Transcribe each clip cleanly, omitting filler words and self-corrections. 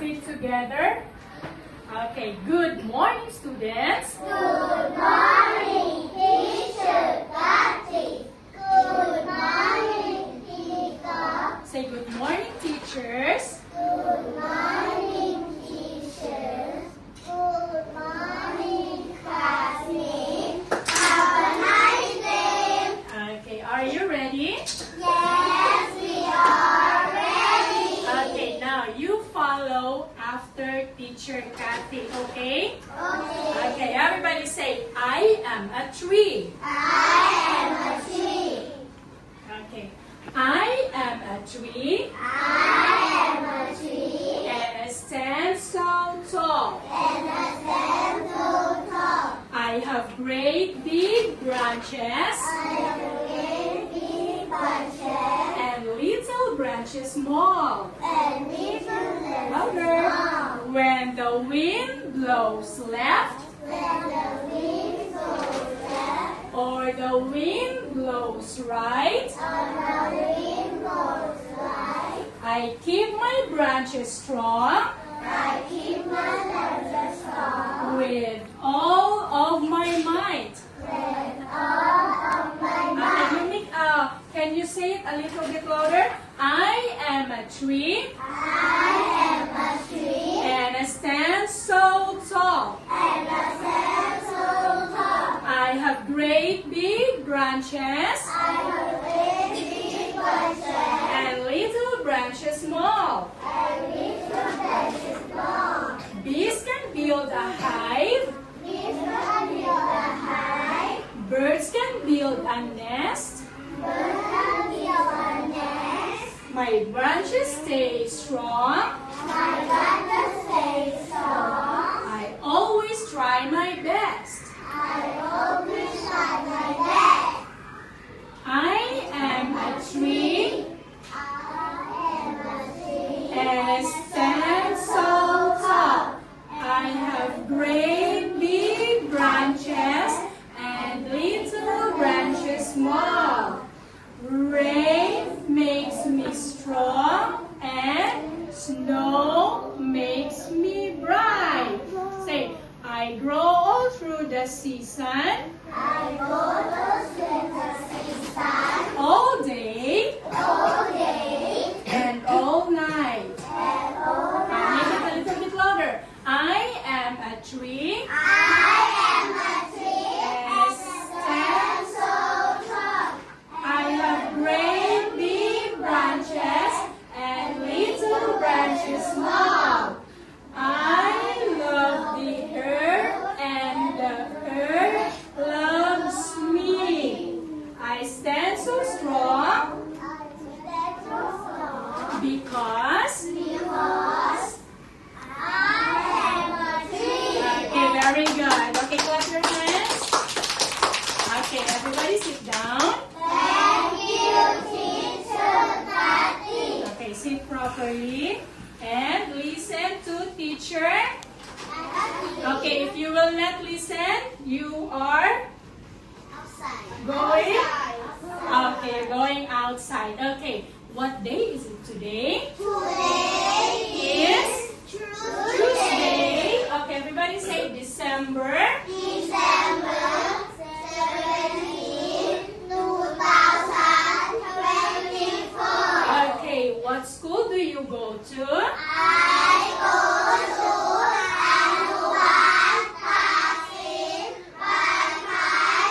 sit together. Okay, good morning, students. Good morning, teacher Tati. Good morning, teacher. Say good morning, teachers. Good morning, teachers. Good morning, classmates. Have a nice day. Okay, are you ready? Yes, we are ready. Okay, now you follow after teacher Kathy, okay? Okay. Okay, everybody say, I am a tree. I am a tree. Okay, I am a tree I am a tree. and I stand so tall. And I stand so tall. I have great big branches I have great big branches and little branches small. and little Louder. small. When the wind blows left When the wind blows left or the wind blows right, or the wind blows right, I keep my branches strong I keep my branches strong with all of my might. with all of my might. Can you say it a little bit louder? I am a tree I am a tree and I stand so tall. and I stand so tall. I have great big branches I have great big branches and little branches small. and little branches long. Bees can build a hive, Bees can build a hive. birds can build a nest. Birds can build a nest. My branches stay strong. My branches stay strong. I always try my best. I always try my best. I am a tree I am a tree. and I stand so tall. I have great big branches and little branches small. Rain makes me strong and snow makes me bright. Say, I grow all through the season, I go to sleep the season all day all day and all night. and all Make night. it a little bit louder. I am a tree I am a tree and and I stand so tall. I have great big branches and little branches small. I love the earth and the earth loves me. I stand so strong I stand so strong because. because I am a tree. Okay, very good. Okay, clap your hands. Okay, everybody sit down. Thank you, teacher Tati. Okay, sit properly and listen to teacher. Okay, if you will not listen, you are going. Okay, going outside. Okay, what day is it today? Today Is Tuesday, Tuesday. Okay, everybody say December. December 17, 2024. Okay, what school do you go to? I go to Anuan Taksin Bangkai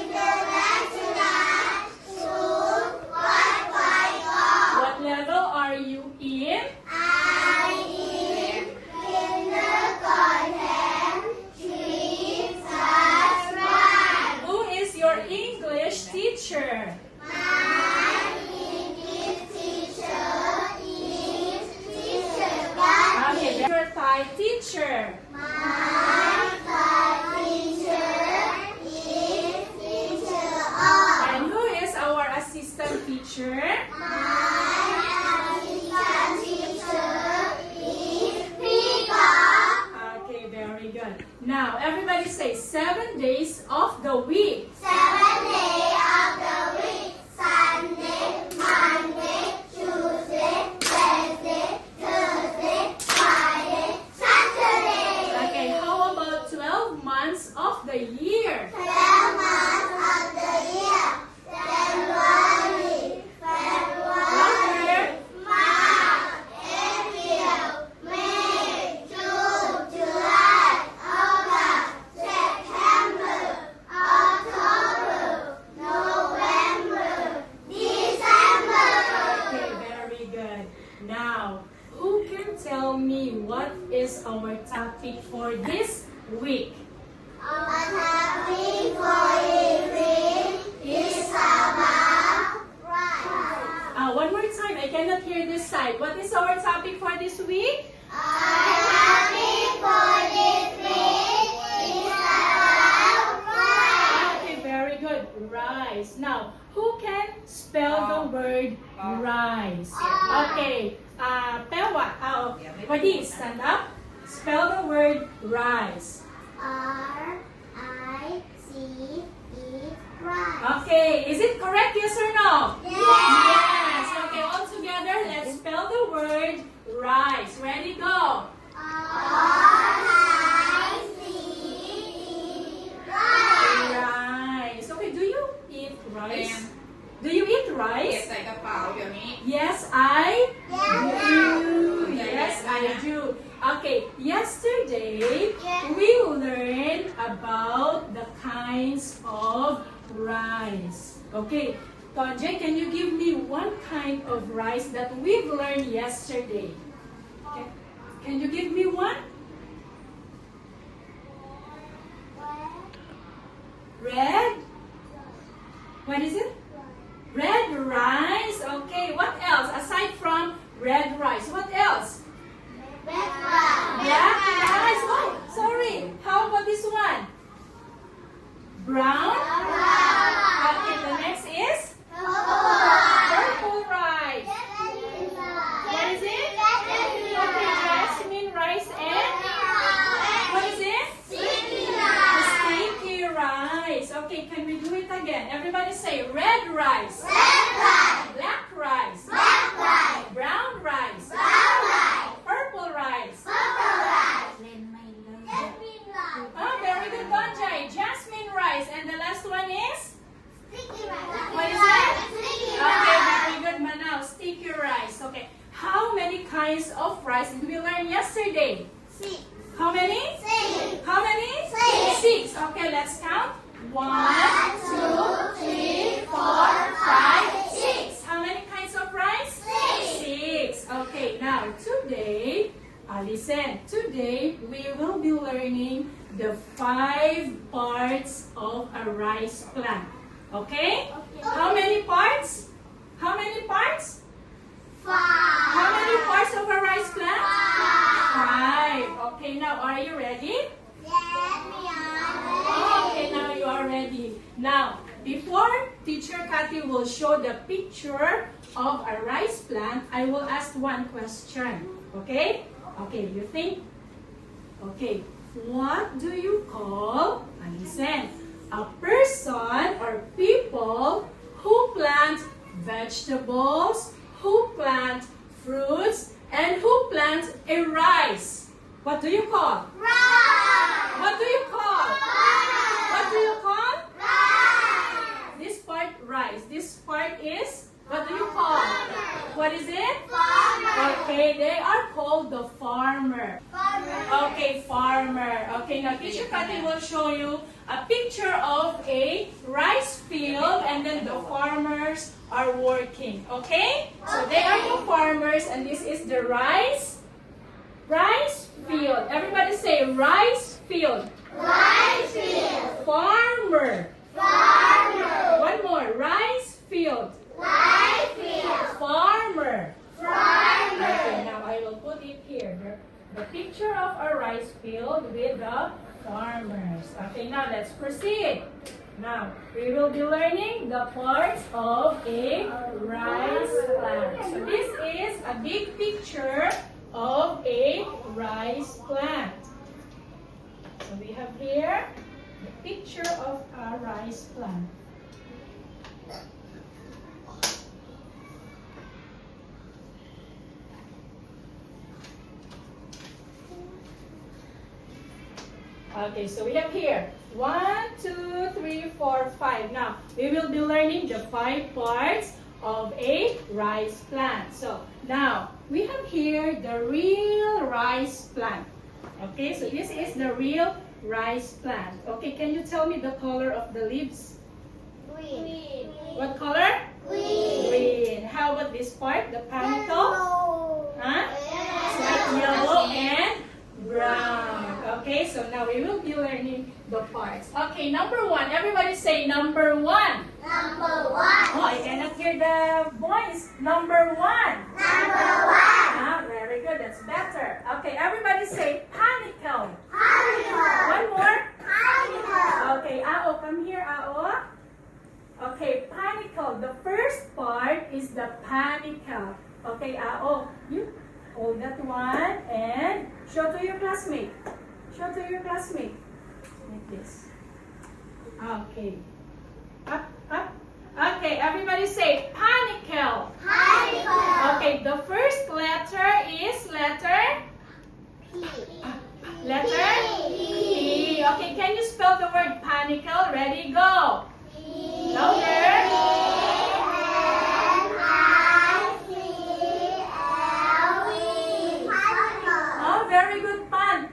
International School, Wat Paikong. What level are you in? I am kindergarten, 3+1. Who is your English teacher? My English teacher is Teacher Gandhi. Okay, your Thai teacher. My Thai teacher is Teacher On. And who is our assistant teacher? My assistant teacher is Rika. Okay, very good. Now, everybody say 7 days of the week. 7 days of the week. Sunday, Monday, Tuesday, Wednesday, Thursday, Friday. tell me what is our topic for this week? Our topic for this week is about rice. One more time, I cannot hear this side. What is our topic for this week? Our topic for this week is about rice. Okay, very good. Rice. Now, who can spell the word rice? Okay. Pewa. Pwede, stand up. Spell the word rice. R-I-C-E, rice. Okay, is it correct, yes or no? Yes. Yes. Okay, all together, let's spell the word rice. Ready, go. R-I-C-E, rice. Rice. Okay, do you eat rice? Do you eat เก็บ rice? ใส่กระเป๋าเดี๋ยวนี้ Yes, I do. Yes, I do. Okay, yesterday we learned about the kinds of rice. Okay, Tonje, can you give me one kind of rice that we've learned yesterday? Okay. Can you give me one? Red? What is it? Red rice. Okay, what else? Aside from red rice, what else? Black rice. Oh, sorry. How about this one? Brown? Okay, the next is purple rice. What is it? Okay, jasmine rice and what is it? Sticky rice. Okay, can we do it again? Everybody say red rice. Black rice. Brown rice. Purple rice. Oh, very good, Bonjai. Jasmine rice. And the last one is? What is it? Okay, very good, Manaw. Sticky rice. Okay. How many kinds of rice did we learn yesterday? How many? How many? Six. Okay, let's count. 1, 2, 3, 4, 5, 6. How many kinds of rice? Six. Okay, now today, listen. Today we will be learning the 5 parts of a rice plant. Okay? How many parts? How many parts? How many parts of a rice plant? 5. Okay, now are you ready? Okay, now you are ready. Now, before Teacher Kathy will show the picture of a rice plant, I will ask one question. Okay? Okay, you think? Okay, what do you call, listen, a person or people who plant vegetables, who plant fruits, and who plant a rice? What do you call? What do you call? What do you call? This part, rice. This part is, what do you call? What is it? Okay, they are called the farmer. Okay, farmer. Okay, now Teacher Kathy will show you a picture of a rice field and then the farmers are working. Okay? So they are the farmers and this is the rice field. Everybody say rice field. Farmer. One more. Rice field. Farmer. Okay, now I will put it here. The picture of a rice field with the farmers. Okay, now let's proceed. Now, we will be learning the parts of a rice plant. So this is a big picture of a rice plant. So we have here the picture of a rice plant. Okay, so we have here 1, 2, 3, 4, 5. Now, we will be learning the 5 parts of a rice plant. So, now, we have here the real rice plant. Okay, so this is the real rice plant. Okay, can you tell me the color of the leaves? Green. What color? Green. Green. How about this part, the panicle? Yellow. Huh? It's like Yellow. Okay, so now we will be learning the parts. Okay, number one. Everybody say number one. Number one. Oh, I cannot hear the voice. Number one. Number one. Ah, very good. That's better. Okay, everybody say panicle. Panicle. One more. Panicle. Okay, Ao, come here, Ao. Okay, panicle. The first part is the panicle. Okay, Ao, you hold that one and show to your classmate. Show to your classmate. Like this. Okay. Up, up. Okay, everybody say panicle. Panicle. Okay, the first letter is letter? Letter? P. Okay, can you spell the word panicle? Ready, go. Louder. Oh, very good, panicle.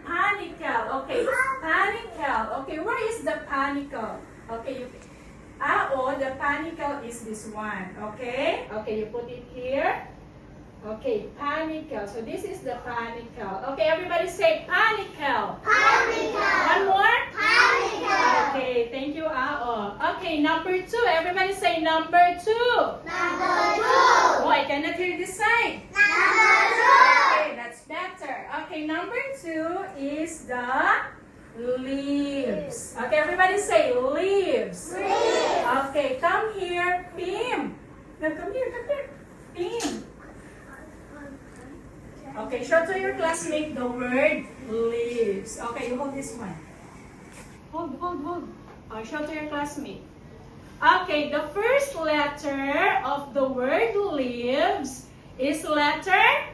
Okay, panicle. Okay, where is the panicle? Okay, the panicle is this one. Okay? Okay, you put it here. Okay, panicle. So this is the panicle. Okay, everybody say panicle. One more. Okay, thank you, Ao. Okay, number two. Everybody say number two. Oh, I cannot hear this side. Okay, that's better. Okay, number two is the leaves. Okay, everybody say leaves. Okay, come here, Pim. No, come here, Pim. Okay, show to your classmate the word leaves. Okay, you hold this one. Hold. Show to your classmate. Okay, the first letter of the word leaves is letter?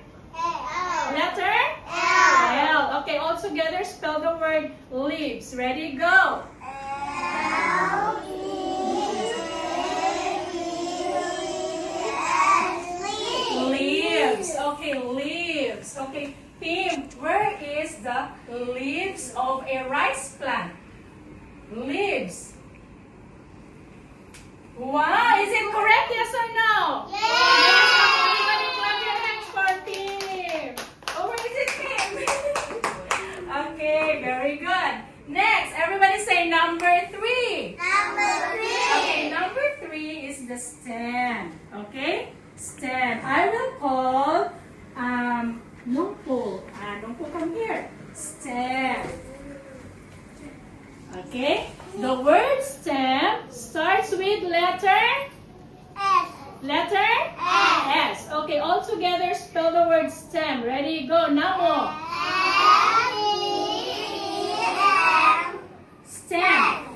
Letter? L. Okay, all together spell the word leaves. Ready, go. Leaves. Okay, leaves. Okay, Pim, where is the leaves of a rice plant? Leaves. Wow, is it correct? Yes or no? Yes. Everybody clap your hands for Pim. Oh, where is it, Pim? Okay, very good. Next, everybody say number three. Okay, number three is the stem. Okay, stem. I will call Nungpo. Nungpo, come here. Stem. Okay, the word stem starts with letter? Letter? S. Okay, all together spell the word stem. Ready, go. Namo. Stem.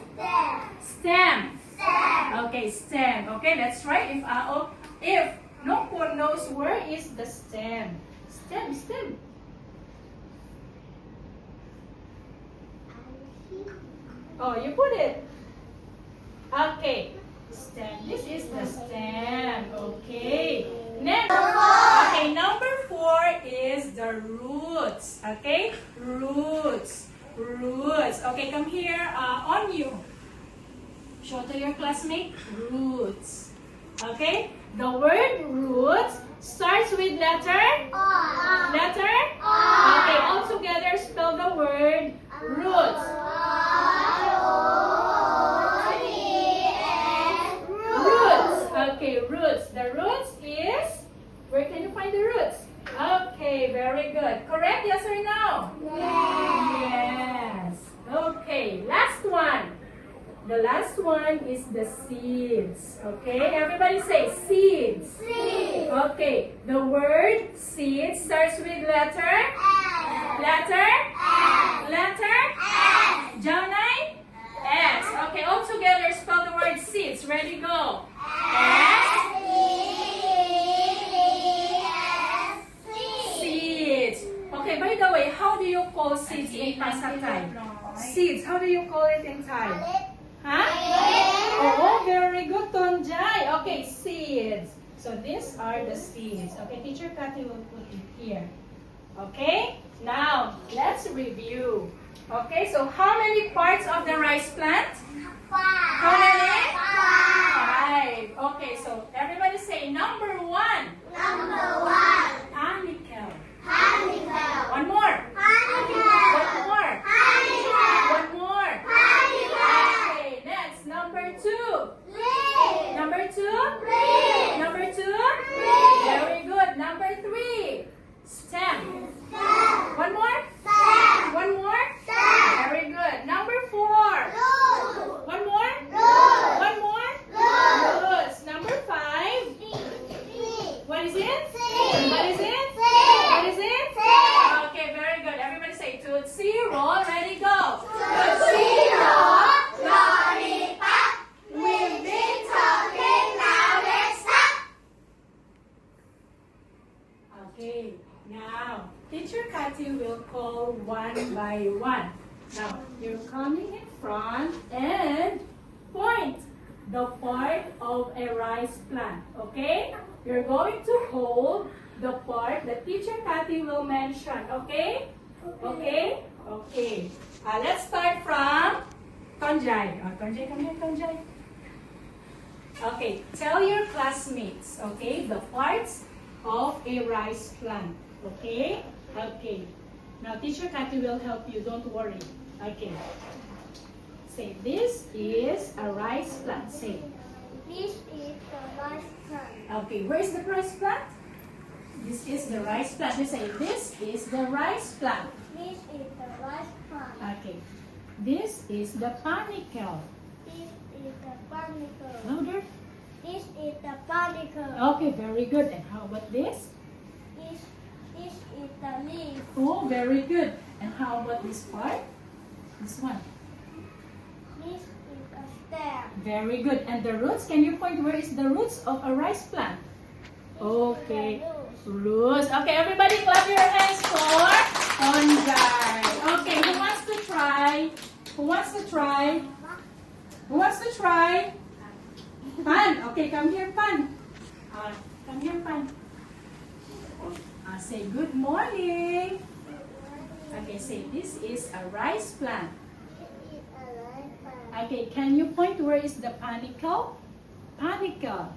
Okay, stem. Okay, that's right. If no one knows where is the stem. Stem. Oh, you put it. Okay. Stem. This is the stem. Okay. Next. Okay, number four is the roots. Okay? Roots. Okay, come here on you. Show to your classmate. Roots. Okay? The word roots starts with letter? Letter? Okay, all together spell the word roots. Okay, roots. The roots is? Where can you find the roots? Okay, very good. Correct? Yes or no? Yes. Okay, last one. The last one is the seeds. Okay, everybody say seeds. Okay, the word seeds starts with letter? Letter? Jonai? S. Okay, all together spell the word seeds. Ready, go. Seeds. Okay, by the way, how do you call seeds in Pasatay? Seeds, how do you call it in Thai? Huh? Oh, very good, Tonjai. Okay, seeds. So these are the seeds. Okay, Teacher Kathy will put it here. Okay, now let's review. Okay, so how many parts of the rice plant? How many? 5. Okay, so everybody say number one. Panicle. One more. One more. Cathy will call one by one. Now, you're coming in front and point the part of a rice plant, okay? You're going to hold the part that Teacher Cathy will mention, okay? Okay? Okay. Let's start from Tonjai. Tonjai, come here, Tonjai. Okay, tell your classmates, okay, the parts of a rice plant, okay? Okay. Now, Teacher Cathy will help you, don't worry. Okay. Say, this is a rice plant. Say. This is the rice plant. Okay, where is the rice plant? This is the rice plant. You say, this is the rice plant. This is the rice plant. Okay. This is the panicle. This is the panicle. Louder. This is the panicle. Okay, very good. And how about this? This is the leaf. Oh, very good. And how about this part? This one. This is a stem. Very good. And the roots, can you point where is the roots of a rice plant? Okay. Roots. Okay, everybody clap your hands for Tonjai. Okay, who wants to try? Who wants to try? Who wants to try? Pan. Okay, come here, Pan. Come here, Pan. Say good morning. Okay, say this is a rice plant. This is a rice plant. Okay, can you point where is the panicle? Panicle.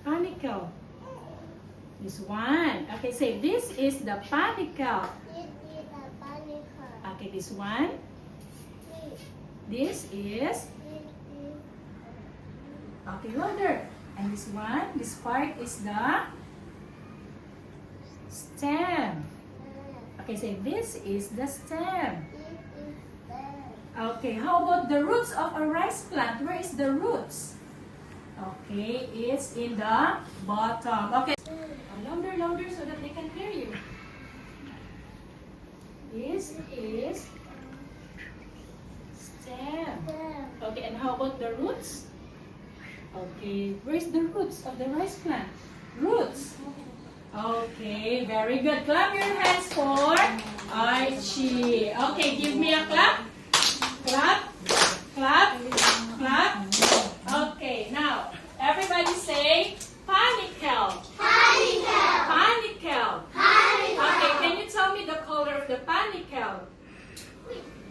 Panicle. This one. Okay, say this is the panicle. This is a panicle. Okay, this one. This is. Okay, louder. And this one, this part is the stem. Okay, say this is the stem. Okay, how about the roots of a rice plant? Where is the roots? Okay, it's in the bottom. Okay, louder, louder so that they can hear you. This is stem. Okay, and how about the roots? Okay, where's the roots of the rice plant? Roots. Okay, very good. Clap your hands for Archie. Okay, give me a clap. Clap, clap, clap. Okay, now, everybody say panicle. Panicle. Panicle. Panicle. Okay, can you tell me the color of the panicle?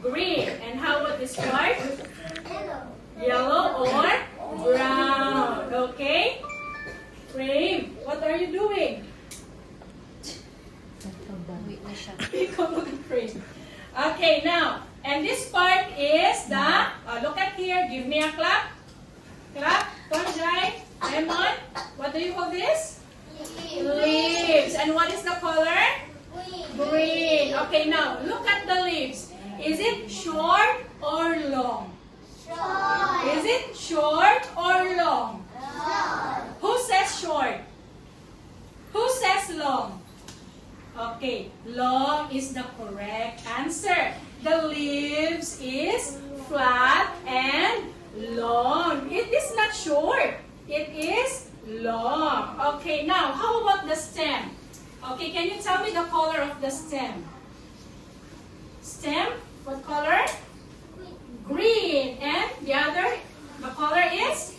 Green. And how about this part? Yellow. Yellow or brown. Okay? Frame, what are you doing? Ikaw mag-frame. Okay, now, and this part is the, look at here, give me a clap. Clap, Tonjai, Lemon, what do you call this? Leaves. And what is the color? Green. Okay, now, look at the leaves. Is it short or long? Short. Is it short or long? Short. Who says short? Who says long? Okay, long is the correct answer. The leaves is flat and long. It is not short. It is long. Okay, now, how about the stem? Okay, can you tell me the color of the stem? Stem, what color? Green. And the other, the color is?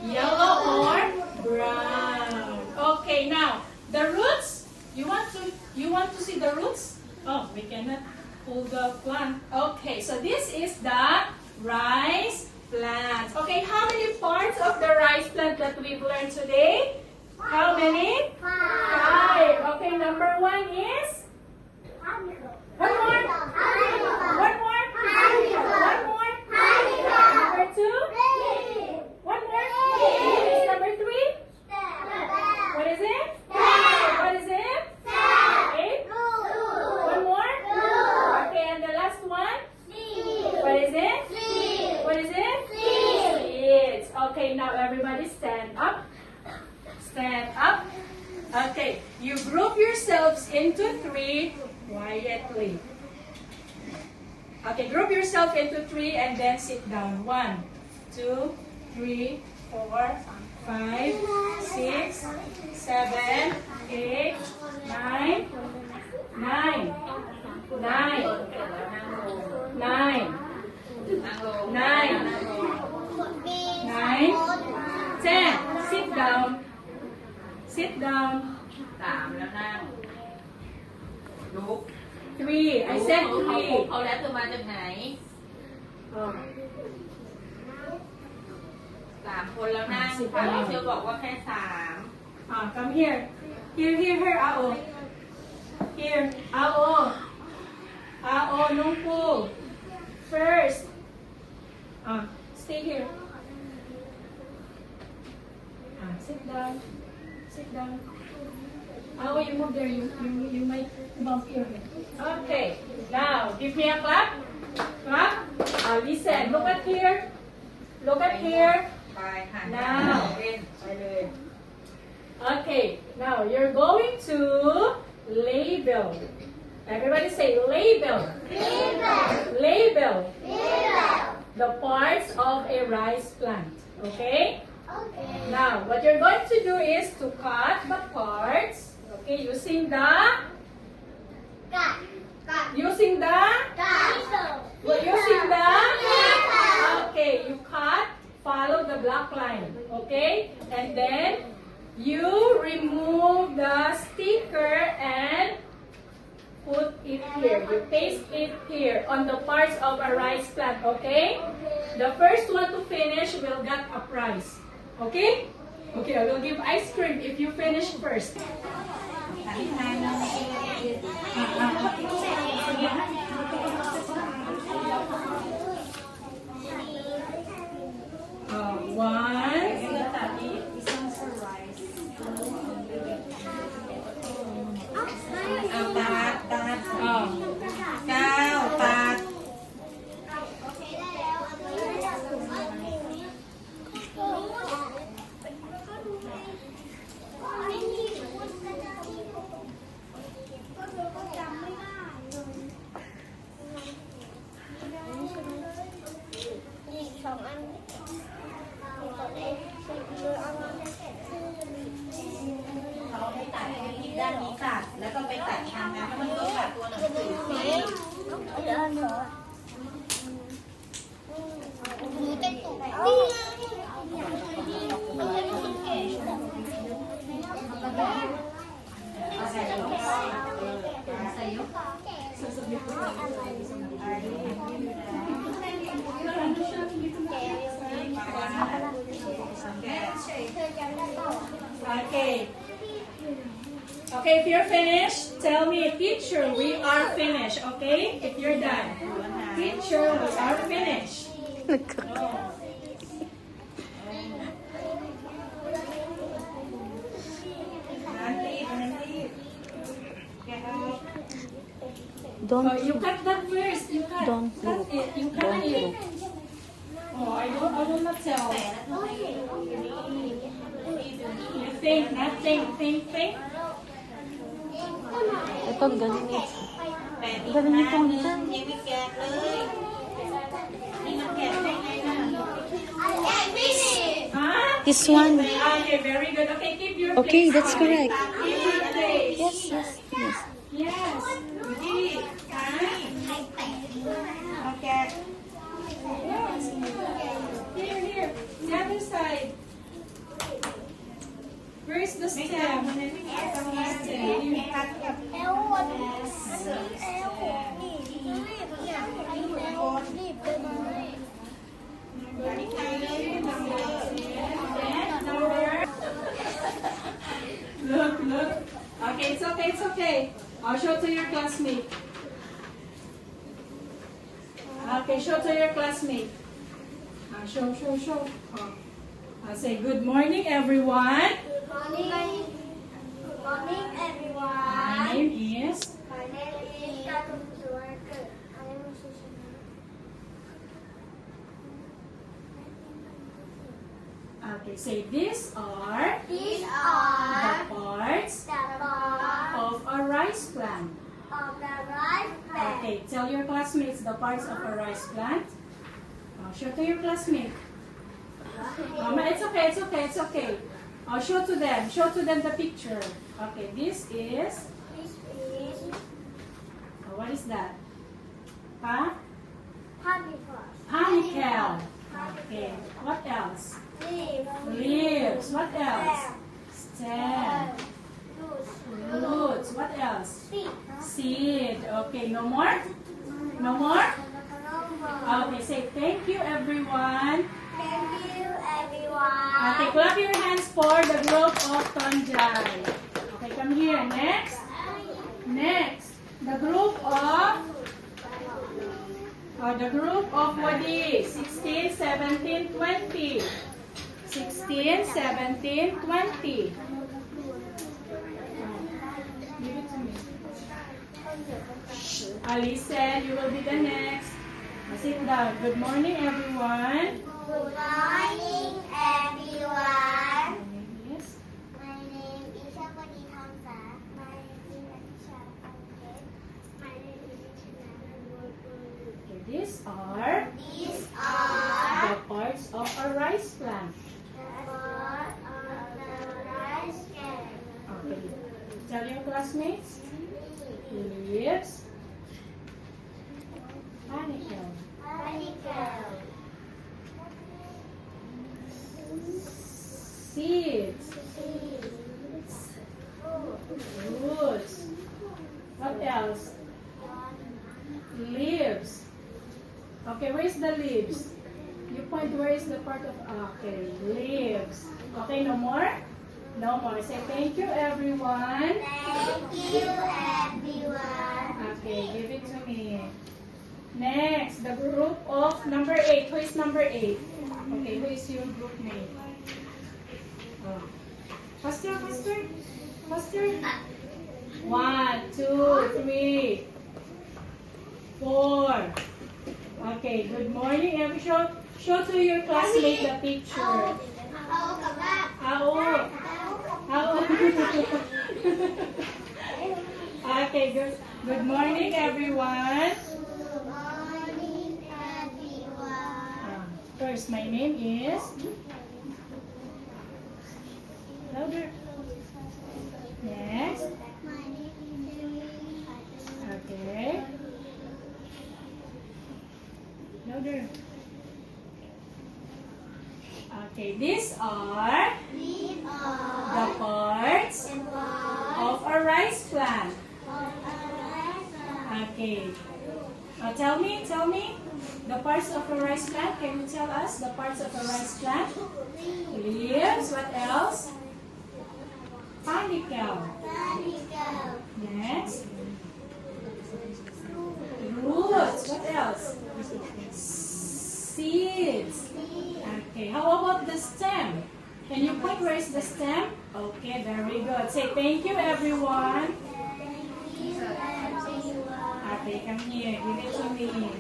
Yellow or brown. Okay, now, the roots, you want to see the roots? Oh, we cannot pull the plant. Okay, so this is the rice plant. Okay, how many parts of the rice plant that we've learned today? How many? 5. Okay, number 1 is? One more? One more? One more? Number 2? One more? Leaves. Number 3? What is it? What is it? Okay. One more? Okay, and the last one? What is it? What is it? Seeds. Okay, now everybody stand up. Stand up. Okay, you group yourselves into 3 quietly. Okay, group yourself into 3 and then sit down. 1, 2, 3, 4, 5, 6, 7, 8, 9, 9, 9, 9, 9, 10. Sit down. Sit down. 3 แล้วนั่งลุก 3. I said 3. เอาแล้วเธอมาจากไหน Oh. 3 คนแล้วนั่ง สิบ ฝั่งนี้เธอบอกว่าแค่ Come here. Here, Ao. Here, Ao. Ao, Nungpo. First. Stay here. Sit down. Sit down. Ao, you move there. You might bump your head. Okay. Now, give me a clap. Clap. Listen. Look at here. Look at here. 3 ไปหัน Now. เล่นไปเลย Okay, now you're going to label. Everybody say label. Label the parts of a rice plant. Okay? Now, what you're going to do is to cut the parts. Okay, using the Okay, you cut. Follow the black line. Okay, and then you remove the sticker and put it here. You paste it here on the parts of a rice plant, okay? The first one to finish will get a prize. Okay? Okay, I will give ice cream if you finish first. One. เอาตัด Oh. 9ตัด เขาให้ตัดให้ที่ด้านนี้ตัด แล้วก็ไปตัดทางนั้นมันก็ตัดตัวหนังสือสิ เอาใส่ลงไปใส่ยก Okay. Okay, if you're finished, tell me, teacher, we are finished. Okay? If you're done. Teacher, we are finished. Don't Oh, you cut that first. You cut. Don't cut look. it. You cut Don't it. look. Oh, I will not tell. You think, not think. Ito, ganun. แปะอีก Ganun ข้าง yung นึง punta. ยังไม่แกะเลยนี่มันแกะได้ไงล่ะ Huh? This one. Okay, very good. Okay, keep your Okay, place. that's correct. Keep your place. Yes, yes, yes. Yes. นี่เอาแกะ Yes. Here. The other side. Where's the ไม่ stem? ทำมันเลยไม่แกะทำไมไม่ตัดกับอันนี้ใครเลยทำเลย Look. Okay, it's okay. I'll show to your classmate. Okay, show to your classmate. Show. I'll say good morning, everyone. My name is. Okay, say these are These the are parts the parts of a rice plant. of the rice plant. Okay, tell your classmates the parts of a rice plant. Show to your classmate. It's okay. Show to them the picture. Okay, this is This is What is that? Huh? Panicle. Panicle. Okay. What else? Leaves. What else? Stem. Roots. What else? Seed. Okay. No more? No more? Okay. Say thank you, everyone. Thank you, everyone. Okay. Clap your hands for the group of Tonjai. Okay. Come here. Next. Next. The group of Wadi. 16, 17, 20. 16, 17, 20. Give it to me. Alisa, you will be the next. Sit down. Good morning, everyone. Good morning, everyone. Yes. My name is Shapati Hamza. My name is Atisha Pankaj. My name is Chinana Murkulu. Okay, these are These are the parts of a rice plant. the part of the rice can. Okay. Tell your classmates. Leaves. Panicle. Panicle. Seeds. Seeds. Roots. What else? Leaves. Okay, where is the leaves? You point where is the part of, okay, leaves. Okay, no more? No more. Say thank you, everyone. Thank you, everyone. Okay, give it to me. Next, the group of number 8. Who is number 8? Okay, who is your group name? Oh. Faster, faster. Faster. 1, 2, 3, 4. Okay, good morning. Show to your classmate the picture. How? How? Okay, good morning, everyone. Good morning, everyone. First, my name is. Louder. Next. My name is Okay. Louder. Okay, these are We the are parts the part of a rice plant. of a rice can. Okay. Tell me the parts of a rice plant. Can you tell us the parts of a rice plant? Leaves. What else? Panicle. Panicle. Next. Roots. What else? Seeds. Okay. How about the stem? Can you point where is the stem? Okay, very good. Say thank you, everyone. Thank you, everyone. Okay, come here. Give it to me.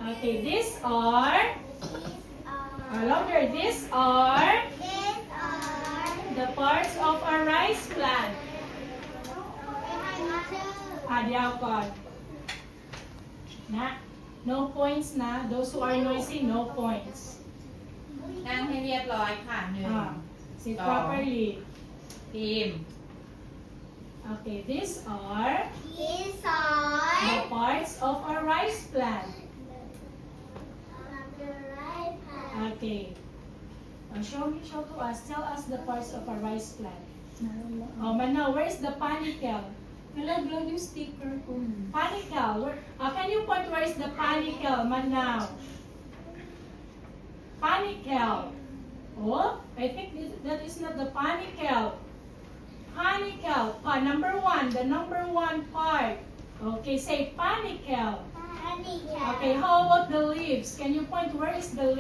Okay, these are, louder, these are These are the parts of a rice plant. Adiapan. Na, no points na. Those who are noisy, no points. นั่งให้เรียบร้อยค่ะหนึ่ง Sit Oh. properly. ทีม Okay, these are These the are parts of a rice plant. the rice can. Okay. Show to us. Tell us the parts of a rice plant. Oh, Manaw, where's the panicle? Nalaglag yung sticker ko. Panicle. Can you point where is the panicle, Manaw? Panicle. Oh, I think that is not the panicle. Panicle. Number 1, the number 1 part. Okay, say panicle. Panicle. Okay, how about the leaves? Can you point where is the leaves?